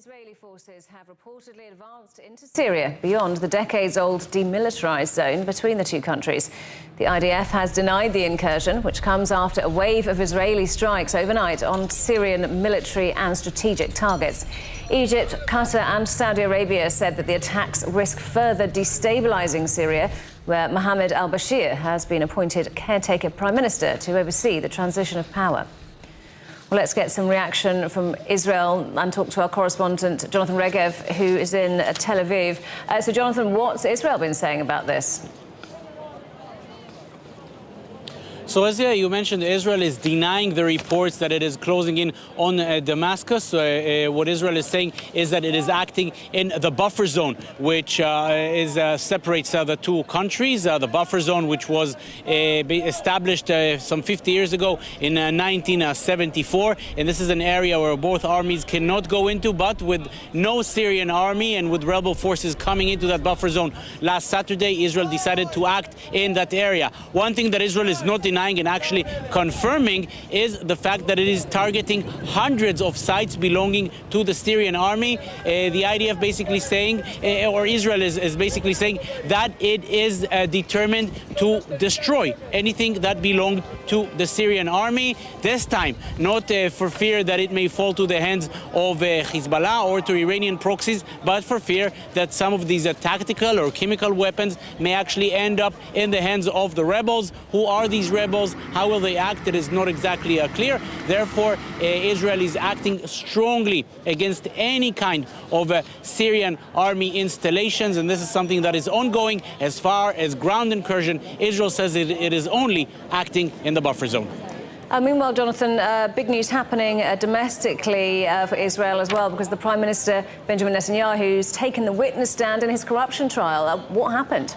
Israeli forces have reportedly advanced into Syria beyond the decades-old demilitarized zone between the two countries. The IDF has denied the incursion, which comes after a wave of Israeli strikes overnight on Syrian military and strategic targets. Egypt, Qatar and Saudi Arabia said that the attacks risk further destabilizing Syria, where Mohamed al-Bashir has been appointed caretaker prime minister to oversee the transition of power. Well, let's get some reaction from Israel and talk to our correspondent, Jonathan Regev, who is in Tel Aviv. So, Jonathan, what's Israel been saying about this? So, as you mentioned, Israel is denying the reports that it is closing in on Damascus. What Israel is saying is that it is acting in the buffer zone, which separates the two countries. The buffer zone, which was established some 50 years ago in 1974. And this is an area where both armies cannot go into, but with no Syrian army and with rebel forces coming into that buffer zone last Saturday, Israel decided to act in that area. One thing that Israel is not denying and actually confirming is the fact that it is targeting hundreds of sites belonging to the Syrian army. The IDF basically saying, or Israel is basically saying that it is determined to destroy anything that belonged to the Syrian army. This time, not for fear that it may fall to the hands of Hezbollah or to Iranian proxies, but for fear that some of these tactical or chemical weapons may actually end up in the hands of the rebels. Who are these rebels? How will they act? It is not exactly clear. Therefore, Israel is acting strongly against any kind of Syrian army installations, and this is something that is ongoing. As far as ground incursion, Israel says it is only acting in the buffer zone. Meanwhile, Jonathan, big news happening domestically for Israel as well, because the Prime Minister, Benjamin Netanyahu, has taken the witness stand in his corruption trial. What happened?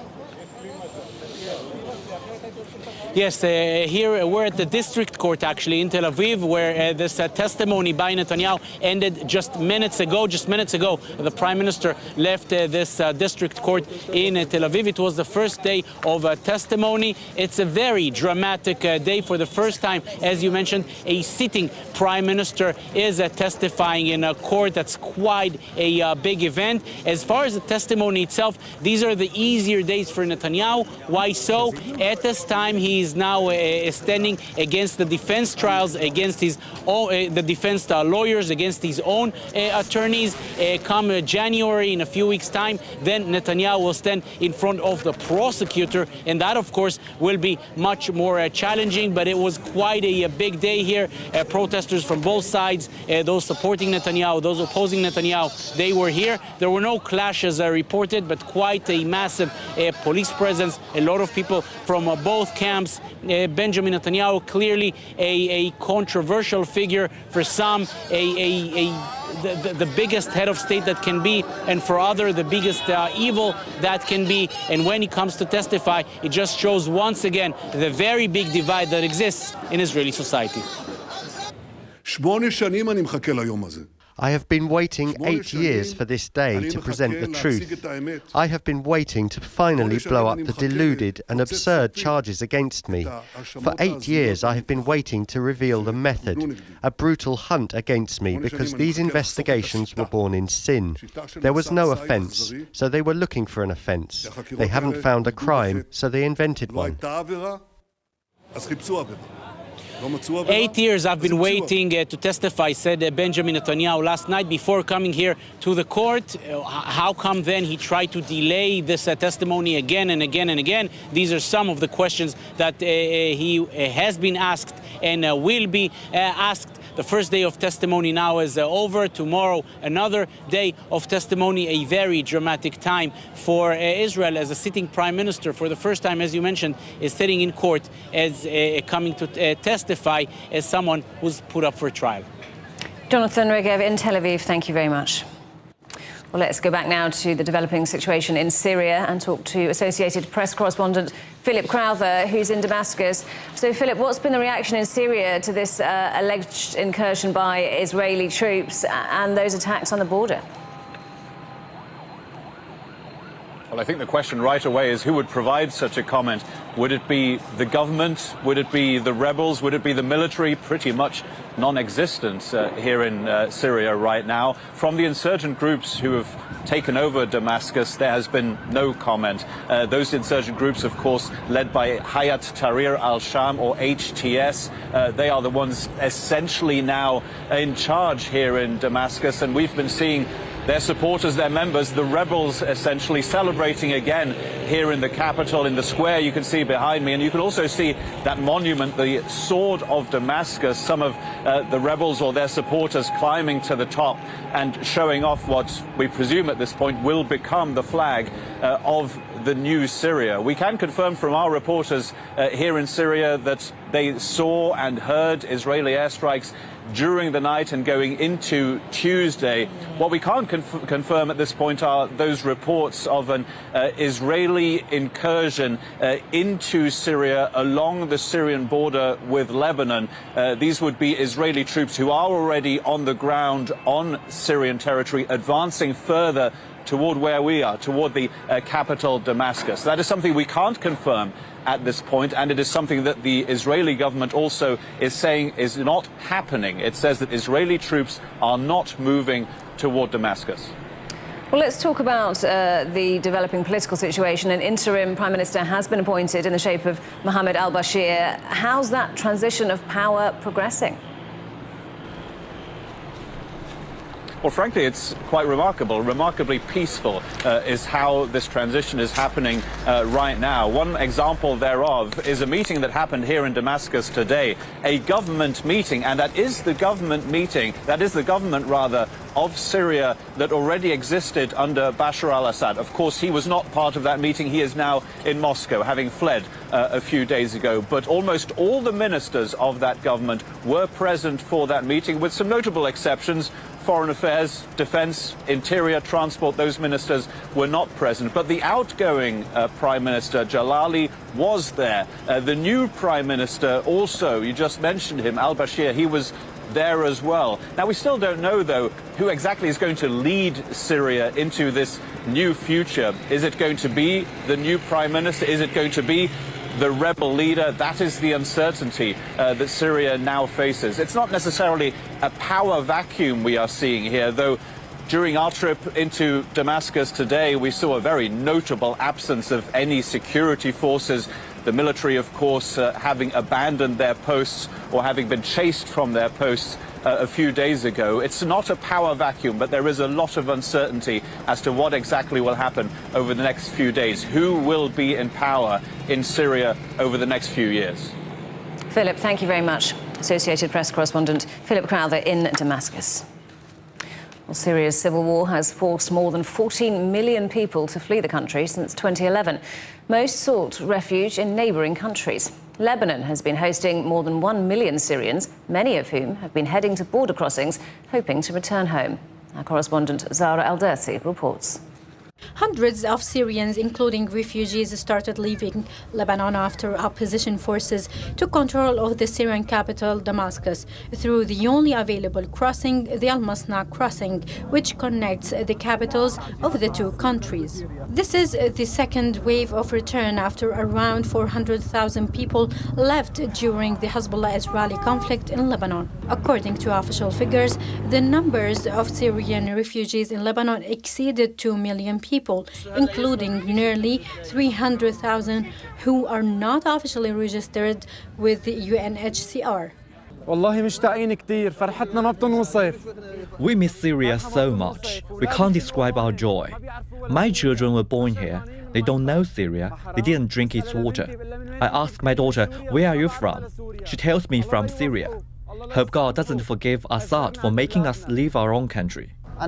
Yes, here we're at the district court, actually, in Tel Aviv, where this testimony by Netanyahu ended just minutes ago. Just minutes ago, the Prime Minister left this district court in Tel Aviv. It was the first day of testimony. It's a very dramatic day. For the first time, as you mentioned, a sitting Prime Minister is testifying in a court. That's quite a big event. As far as the testimony itself, these are the easier days for Netanyahu. Why so? At this time, he is now standing against the defense trials, against his own, the defense lawyers, against his own attorneys. Come January, in a few weeks' time, then Netanyahu will stand in front of the prosecutor, and that, of course, will be much more challenging. But it was quite a big day here. Protesters from both sides, those supporting Netanyahu, those opposing Netanyahu, they were here. There were no clashes reported, but quite a massive police presence. A lot of people from both camps. Benjamin Netanyahu, clearly a controversial figure for some, the biggest head of state that can be, and for others, the biggest evil that can be. And when he comes to testify, it just shows once again the very big divide that exists in Israeli society. I have been waiting 8 years for this day to present the truth. I have been waiting to finally blow up the deluded and absurd charges against me. For 8 years I have been waiting to reveal the method, a brutal hunt against me, because these investigations were born in sin. There was no offence, so they were looking for an offence. They haven't found a crime, so they invented one. 8 years I've been waiting to testify, said Benjamin Netanyahu last night before coming here to the court. How come then he tried to delay this testimony again and again and again? These are some of the questions that he has been asked and will be asked. The first day of testimony now is over. Tomorrow, another day of testimony, a very dramatic time for Israel, as a sitting prime minister, for the first time, as you mentioned, is sitting in court as coming to testify as someone who's put up for trial. Jonathan Regev in Tel Aviv, thank you very much. Well, let's go back now to the developing situation in Syria and talk to Associated Press correspondent Philip Crowther, who's in Damascus. So, Philip, what's been the reaction in Syria to this alleged incursion by Israeli troops and those attacks on the border? Well, I think the question right away is who would provide such a comment? Would it be the government? Would it be the rebels? Would it be the military? Pretty much non-existent here in Syria right now. From the insurgent groups who have taken over Damascus, there has been no comment. Those insurgent groups, of course, led by Hayat Tahrir al-Sham, or HTS, they are the ones essentially now in charge here in Damascus, and we've been seeing their supporters, their members, the rebels essentially celebrating again here in the capital, in the square you can see behind me. And you can also see that monument, the Sword of Damascus, some of the rebels or their supporters climbing to the top and showing off what we presume at this point will become the flag of the new Syria. We can confirm from our reporters here in Syria that they saw and heard Israeli airstrikes during the night and going into Tuesday. What we can't confirm at this point are those reports of an Israeli incursion into Syria along the Syrian border with Lebanon. These would be Israeli troops who are already on the ground on Syrian territory, advancing further toward where we are, toward the capital Damascus. That is something we can't confirm at this point, and it is something that the Israeli government also is saying is not happening. It says that Israeli troops are not moving toward Damascus. Well, let's talk about the developing political situation. An interim prime minister has been appointed in the shape of Mohamed al-Bashir. How's that transition of power progressing? Well, frankly, it's quite remarkable. Remarkably peaceful is how this transition is happening right now. One example thereof is a meeting that happened here in Damascus today, a government meeting, and that is the government rather, of Syria that already existed under Bashar al-Assad. Of course, he was not part of that meeting. He is now in Moscow, having fled a few days ago. But almost all the ministers of that government were present for that meeting, with some notable exceptions. Foreign Affairs, Defence, Interior, Transport, those ministers were not present. But the outgoing Prime Minister, Jalali, was there. The new Prime Minister also, you just mentioned him, al-Bashir, he was there as well. Now, we still don't know, though, who exactly is going to lead Syria into this new future. Is it going to be the new Prime Minister? Is it going to be the rebel leader? That is the uncertainty that Syria now faces. It's not necessarily a power vacuum we are seeing here, though. During our trip into Damascus today, we saw a very notable absence of any security forces. The military, of course, having abandoned their posts or having been chased from their posts a few days ago. It's not a power vacuum, but there is a lot of uncertainty as to what exactly will happen over the next few days. Who will be in power in Syria over the next few years? Philip, thank you very much. Associated Press correspondent Philip Crowther in Damascus. Well, Syria's civil war has forced more than 14 million people to flee the country since 2011. Most sought refuge in neighbouring countries. Lebanon has been hosting more than 1 million Syrians, many of whom have been heading to border crossings, hoping to return home. Our correspondent Zara Al-Dersi reports. Hundreds of Syrians, including refugees, started leaving Lebanon after opposition forces took control of the Syrian capital, Damascus, through the only available crossing, the Al-Masna crossing, which connects the capitals of the two countries. This is the second wave of return after around 400,000 people left during the Hezbollah-Israeli conflict in Lebanon. According to official figures, the numbers of Syrian refugees in Lebanon exceeded 2 million people, including nearly 300,000 who are not officially registered with the UNHCR. We miss Syria so much. We can't describe our joy. My children were born here. They don't know Syria. They didn't drink its water. I ask my daughter, "Where are you from?" She tells me from Syria. Hope God doesn't forgive Assad for making us leave our own country. I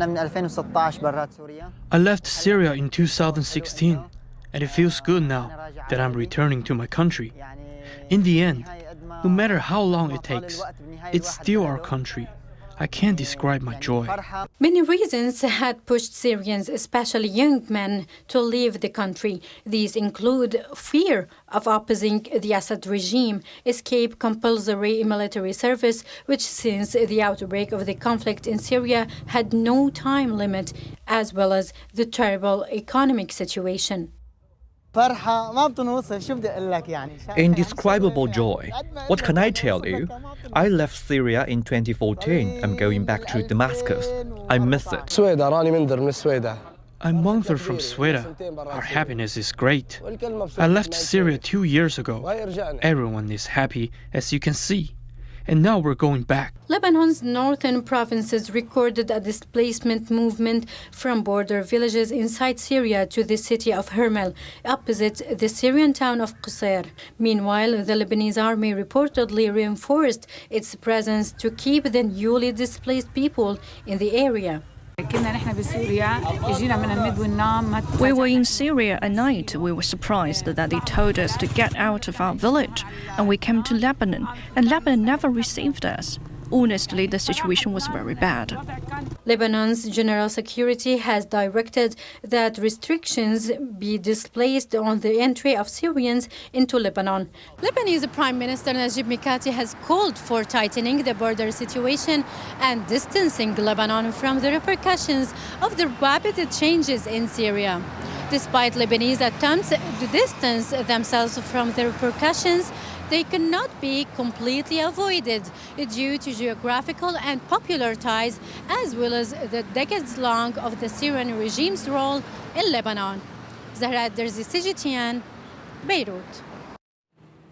left Syria in 2016, and it feels good now that I'm returning to my country. In the end, no matter how long it takes, it's still our country. I can't describe my joy. Many reasons had pushed Syrians, especially young men, to leave the country. These include fear of opposing the Assad regime, escape compulsory military service, which since the outbreak of the conflict in Syria had no time limit, as well as the terrible economic situation. Indescribable joy. What can I tell you? I left Syria in 2014. I'm going back to Damascus. I miss it. I'm Monther from Sweden. Our happiness is great. I left Syria 2 years ago. Everyone is happy, as you can see. And now we're going back. Lebanon's northern provinces recorded a displacement movement from border villages inside Syria to the city of Hermel, opposite the Syrian town of Qusayr. Meanwhile, the Lebanese army reportedly reinforced its presence to keep the newly displaced people in the area. We were in Syria at night. We were surprised that they told us to get out of our village, and we came to Lebanon, and Lebanon never received us. Honestly, the situation was very bad. Lebanon's General Security has directed that restrictions be displaced on the entry of Syrians into Lebanon. Lebanese Prime Minister Najib Mikati has called for tightening the border situation and distancing Lebanon from the repercussions of the rapid changes in Syria. Despite Lebanese attempts to distance themselves from the repercussions, they cannot be completely avoided due to geographical and popular ties, as well as the decades-long of the Syrian regime's role in Lebanon. Zahra Derzi, CGTN, Beirut.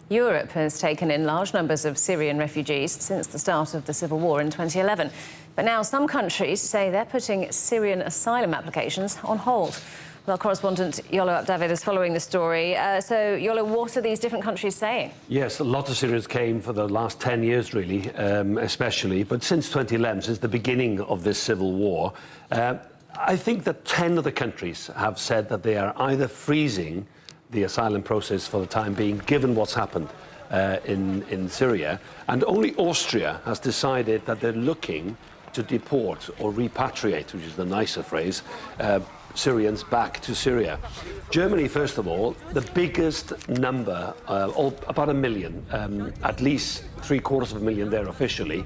Europe has taken in large numbers of Syrian refugees since the start of the civil war in 2011. But now some countries say they're putting Syrian asylum applications on hold. Well, correspondent Yolo Abdavid is following the story. So, Yolo, what are these different countries saying? Yes, a lot of Syrians came for the last 10 years, really, especially. But since 2011, since the beginning of this civil war, I think that 10 of the countries have said that they are either freezing the asylum process for the time being, given what's happened in Syria, and only Austria has decided that they're looking to deport or repatriate, which is the nicer phrase, Syrians back to Syria. Germany, first of all, the biggest number, about 1 million, at least 750,000 there officially,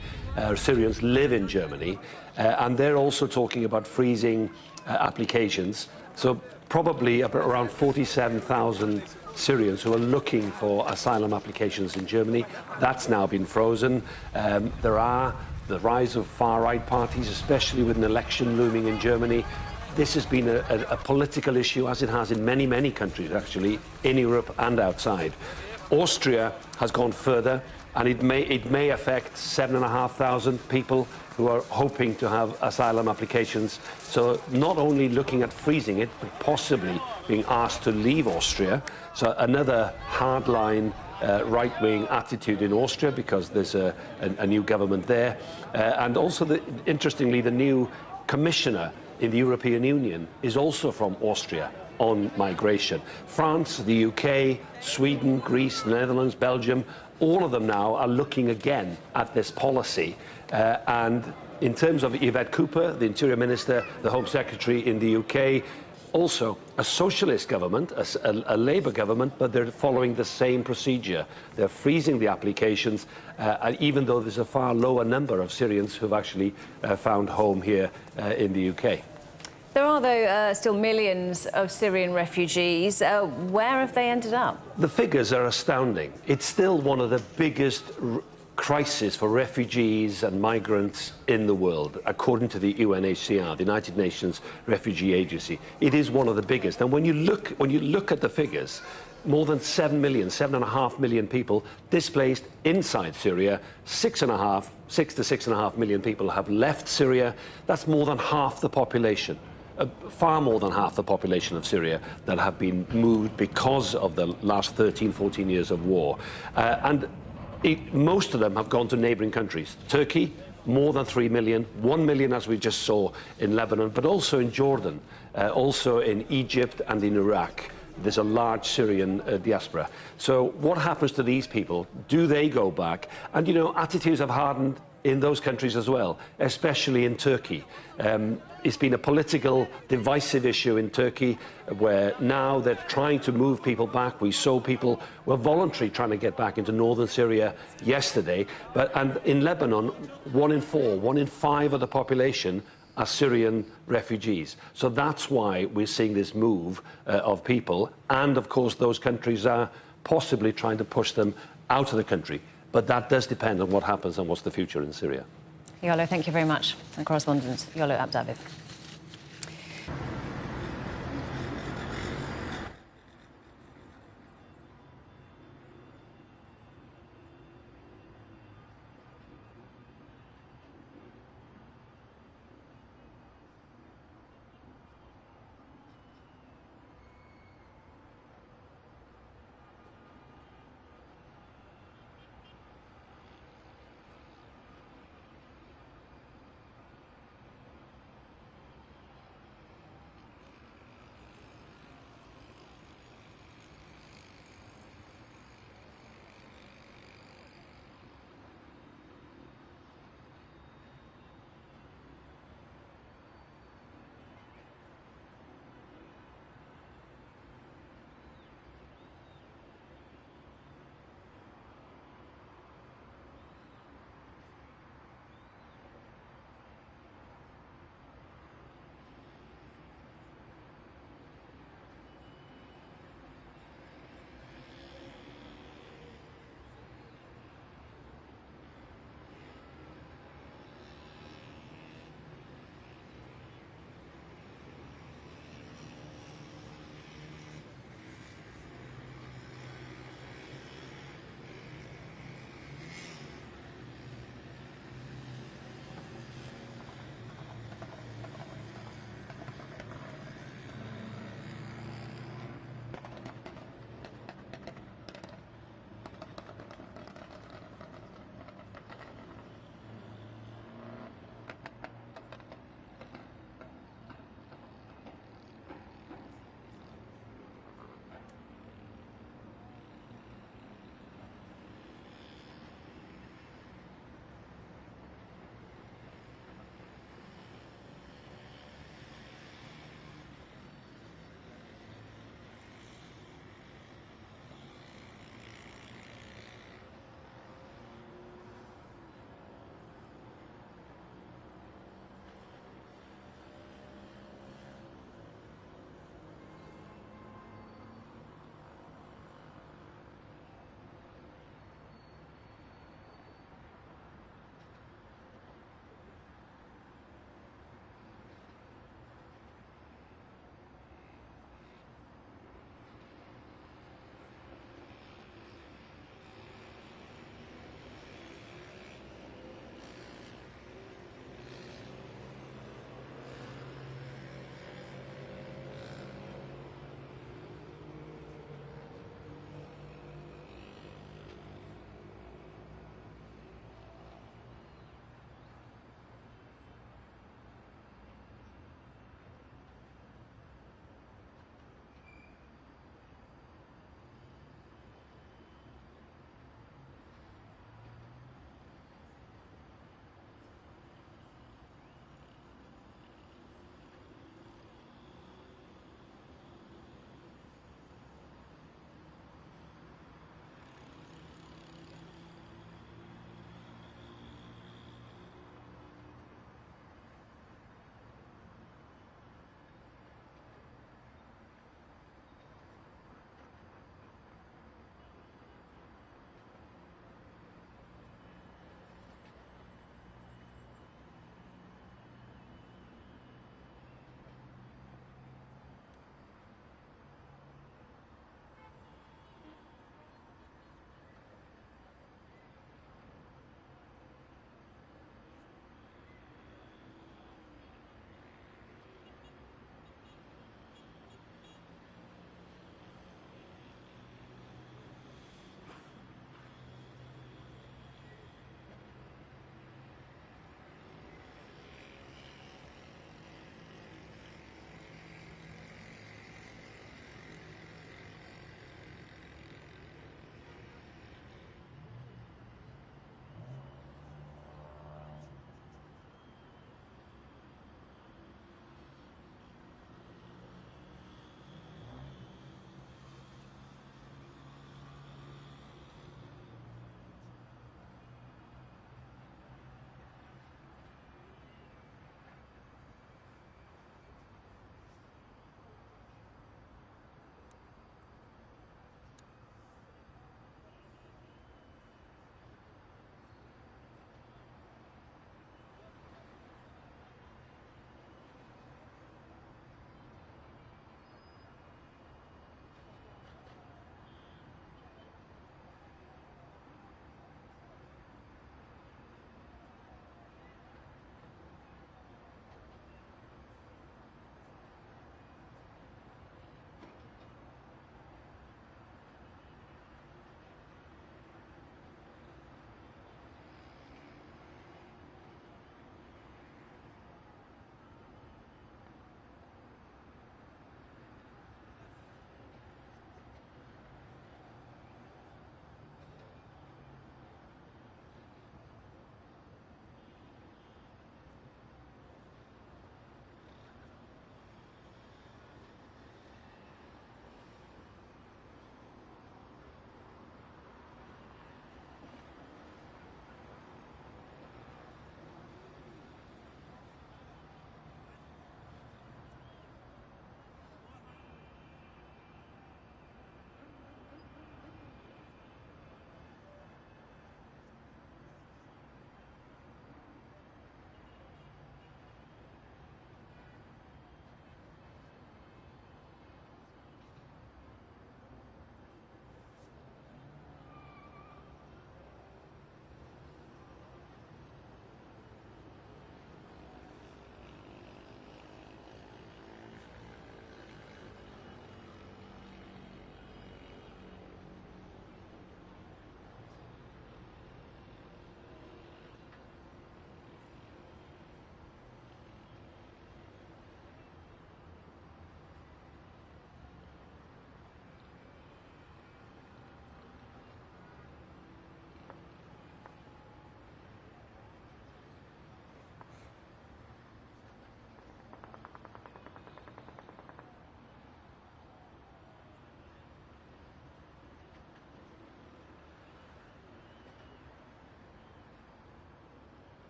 Syrians live in Germany, and they're also talking about freezing applications. So probably around 47,000 Syrians who are looking for asylum applications in Germany. That's now been frozen. There are the rise of far-right parties, especially with an election looming in Germany. This has been a political issue, as it has in many, many countries, actually, in Europe and outside. Austria has gone further, and it may affect 7,500 people who are hoping to have asylum applications. So not only looking at freezing it, but possibly being asked to leave Austria. So another hardline right-wing attitude in Austria, because there's a new government there. And also, interestingly, the new commissioner in the European Union is also from Austria on migration. France, the UK, Sweden, Greece, Netherlands, Belgium, all of them now are looking again at this policy. And in terms of Yvette Cooper, the Interior Minister, the Home Secretary in the UK, also a socialist government, a Labour government, but they're following the same procedure. They're freezing the applications, even though there's a far lower number of Syrians who've actually found home here in the UK. There are, though, still millions of Syrian refugees. Where have they ended up? The figures are astounding. It's still one of the biggest crises for refugees and migrants in the world, according to the UNHCR, the United Nations Refugee Agency. It is one of the biggest. And when you look at the figures, more than 7.5 million people displaced inside Syria. 6 to 6.5 million people have left Syria. That's more than half the population. Far more than half the population of Syria that have been moved because of the last 13, 14 years of war. Most of them have gone to neighboring countries. Turkey, more than 3 million, 1 million as we just saw in Lebanon, but also in Jordan, also in Egypt and in Iraq. There's a large Syrian diaspora. So what happens to these people? Do they go back? And, you know, attitudes have hardened in those countries as well, especially in Turkey. It's been a political divisive issue in Turkey where now they're trying to move people back. We saw people were voluntarily trying to get back into northern Syria yesterday. And in Lebanon, 1 in 4, 1 in 5 of the population are Syrian refugees. So that's why we're seeing this move of people. And of course, those countries are possibly trying to push them out of the country. But that does depend on what happens and what's the future in Syria. Yolo, thank you very much. And correspondent Yolo Abdavid.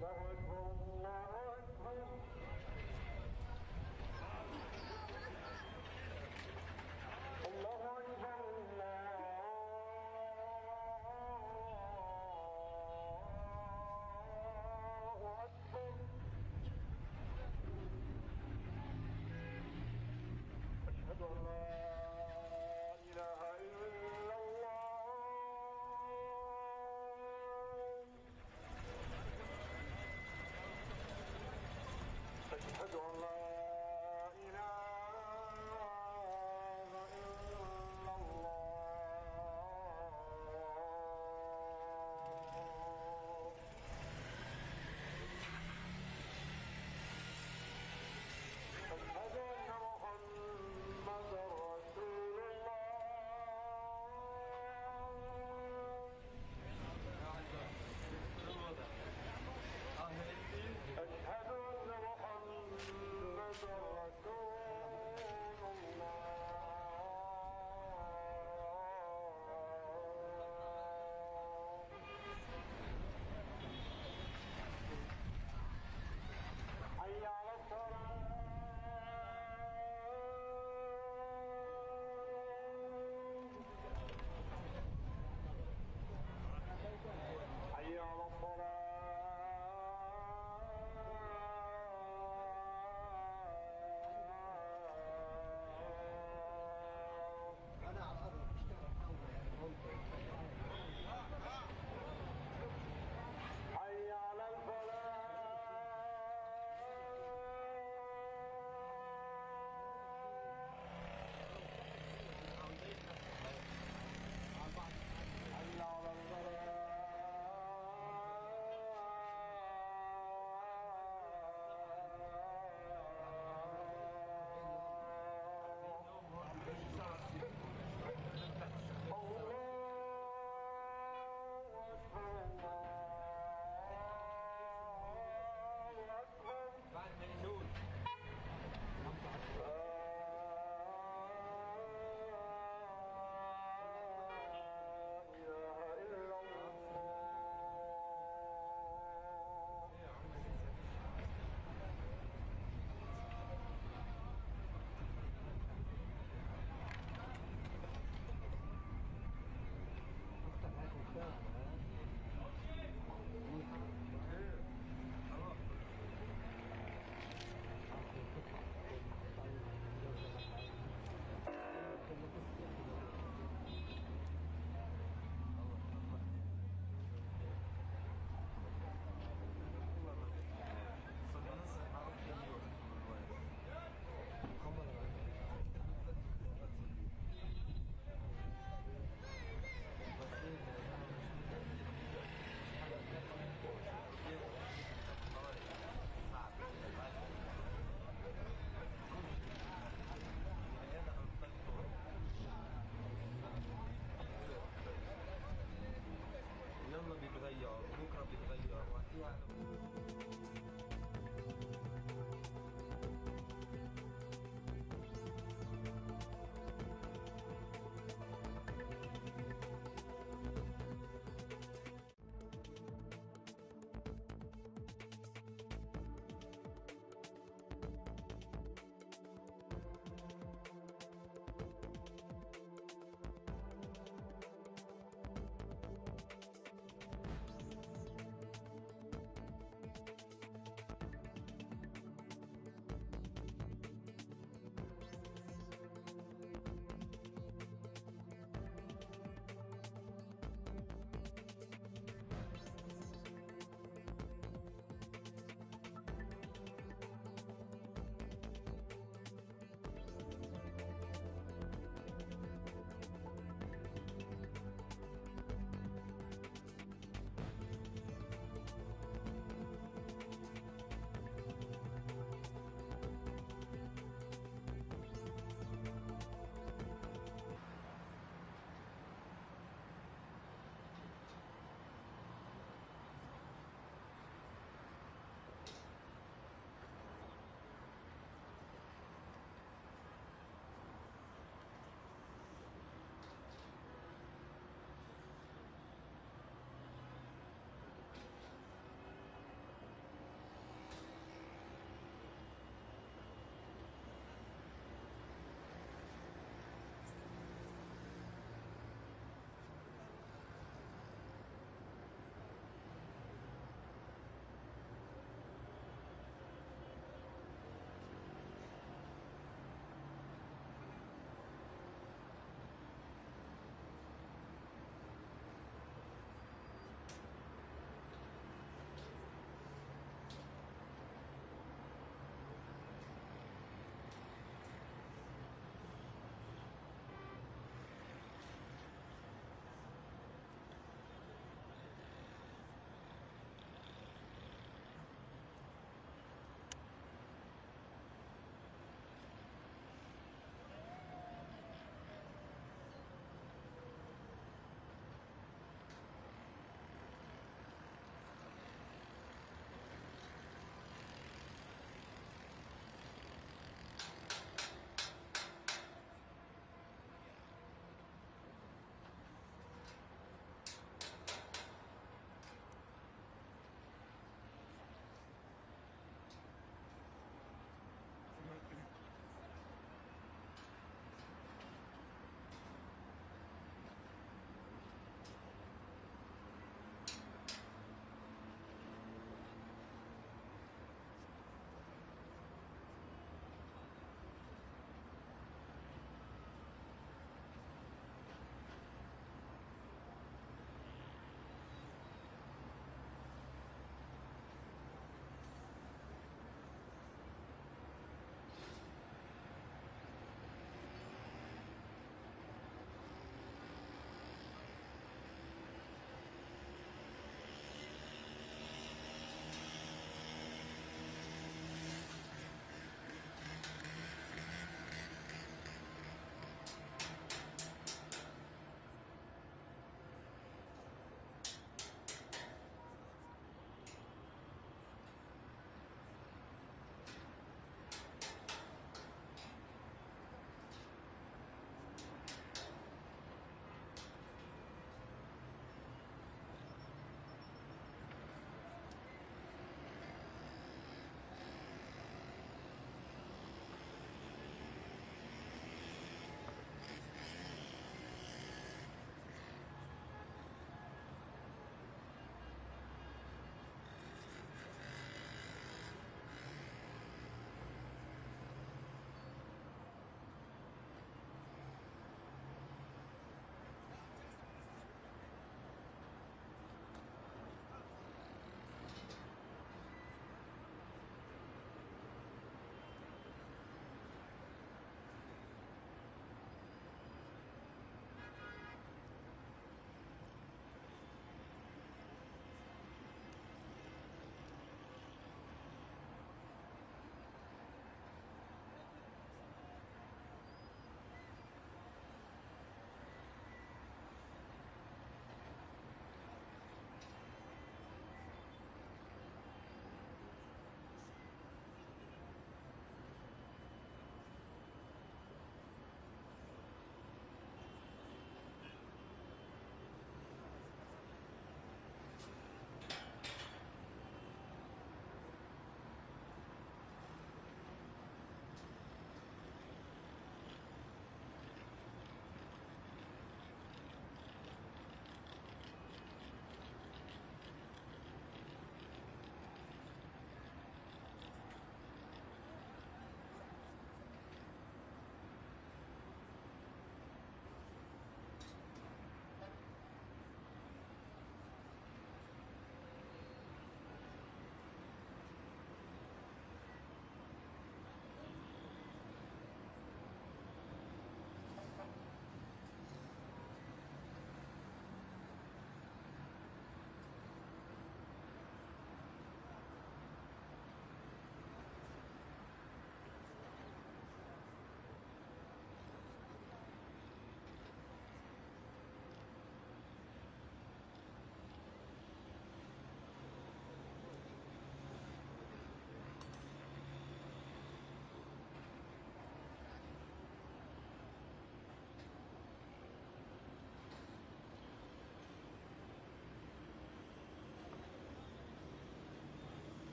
الله